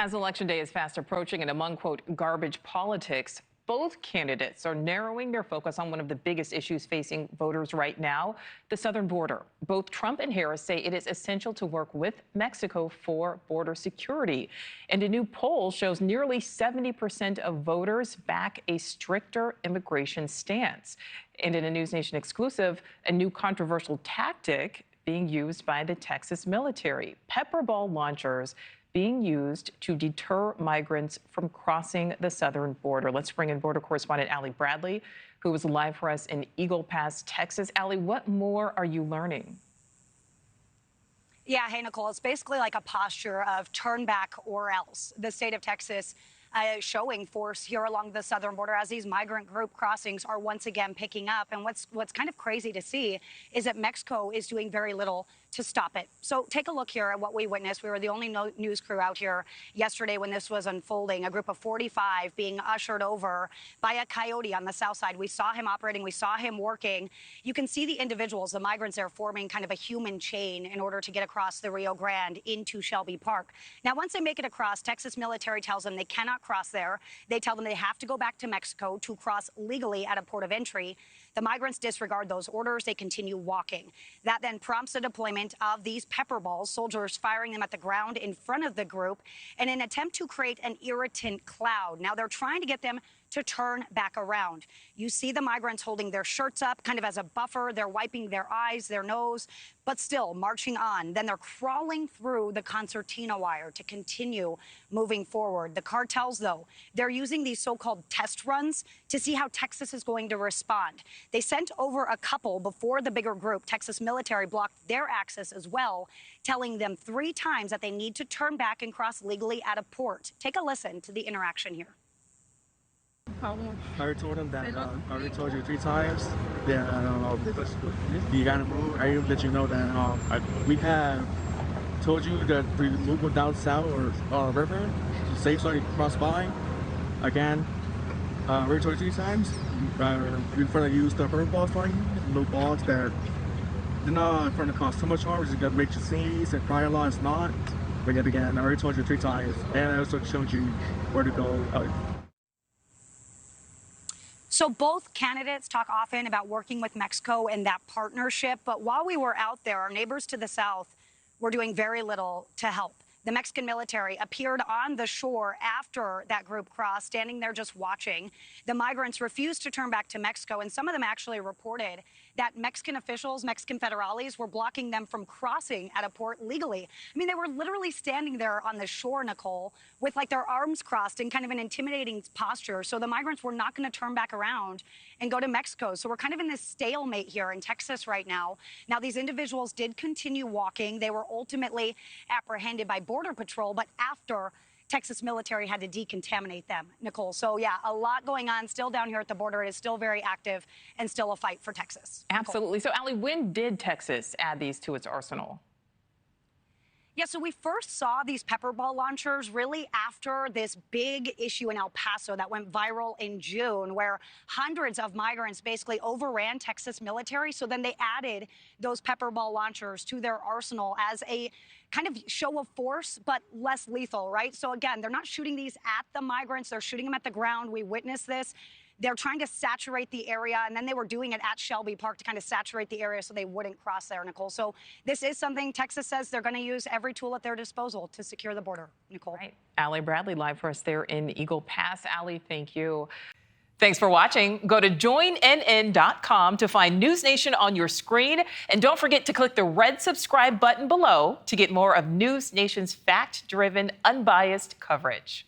As Election Day is fast approaching and among, quote, garbage politics, both candidates are narrowing their focus on one of the biggest issues facing voters right now, the southern border. Both Trump and Harris say it is essential to work with Mexico for border security. And a new poll shows nearly 70% of voters back a stricter immigration stance. And in a NewsNation exclusive, a new controversial tactic being used by the Texas military, pepper ball launchers being used to deter migrants from crossing the southern border. Let's bring in border correspondent Allie Bradley, who was live for us in Eagle Pass, Texas. Allie, what more are you learning? Yeah, hey, Nichole, it's basically like a posture of turn back or else. The state of Texas showing force here along the southern border as these migrant group crossings are once again picking up. And what's kind of crazy to see is that Mexico is doing very little to stop it. So take a look here at what we witnessed. We were the only news crew out here yesterday when this was unfolding, a group of 45 being ushered over by a coyote on the south side. We saw him operating. We saw him working. You can see the individuals, the migrants there, forming kind of a human chain in order to get across the Rio Grande into Shelby Park. Now, once they make it across, Texas military tells them they cannot cross there. They tell them they have to go back to Mexico to cross legally at a port of entry. The migrants disregard those orders. They continue walking. That then prompts the deployment of these pepper balls, soldiers firing them at the ground in front of the group in an attempt to create an irritant cloud. Now, they're trying to get them to turn back around. You see the migrants holding their shirts up kind of as a buffer. They're wiping their eyes, their nose, but still marching on. Then they're crawling through the concertina wire to continue moving forward. The cartels, though, they're using these so-called test runs to see how Texas is going to respond. They sent over a couple before the bigger group. Texas military blocked their access as well, telling them 3 times that they need to turn back and cross legally at a port. Take a listen to the interaction here. I already told him that. I already told you 3 times. Yeah, you gotta move. I even let you know that we have told you that we move down south or river, safe so you cross by. Again, I already told you 3 times. We're going to use the purple balls for you, little balls that they're not going to cause too much harm. We're just going to make you sneeze and cry a lot. It's not. But yet again, I already told you 3 times, and I also showed you where to go. So both candidates talk often about working with Mexico and that partnership. But while we were out there, our neighbors to the south were doing very little to help. The Mexican military appeared on the shore after that group crossed, standing there just watching. The migrants refused to turn back to Mexico, and some of them actually reported that Mexican officials, Mexican federales, were blocking them from crossing at a port legally. I mean, they were literally standing there on the shore, Nichole, with like their arms crossed in kind of an intimidating posture. So the migrants were not going to turn back around and go to Mexico. So we're kind of in this stalemate here in Texas right now. Now, these individuals did continue walking. They were ultimately apprehended by Border Patrol, but after Texas military had to decontaminate them, Nichole. So, yeah, a lot going on still down here at the border. It is still very active and still a fight for Texas. Absolutely. Nichole. So, Allie, when did Texas add these to its arsenal? Yeah, so we first saw these pepper ball launchers really after this big issue in El Paso that went viral in June, where hundreds of migrants basically overran Texas military. So then they added those pepper ball launchers to their arsenal as a kind of show of force, but less lethal, right? So again, they're not shooting these at the migrants. They're shooting them at the ground. We witnessed this. They're trying to saturate the area, and then they were doing it at Shelby Park to kind of saturate the area so they wouldn't cross there, Nichole. So this is something Texas says they're going to use every tool at their disposal to secure the border, Nichole. Right. Allie Bradley live for us there in Eagle Pass. Allie, thank you. Thanks for watching. Go to joinnn.com to find NewsNation on your screen. And don't forget to click the red subscribe button below to get more of NewsNation's fact-driven, unbiased coverage.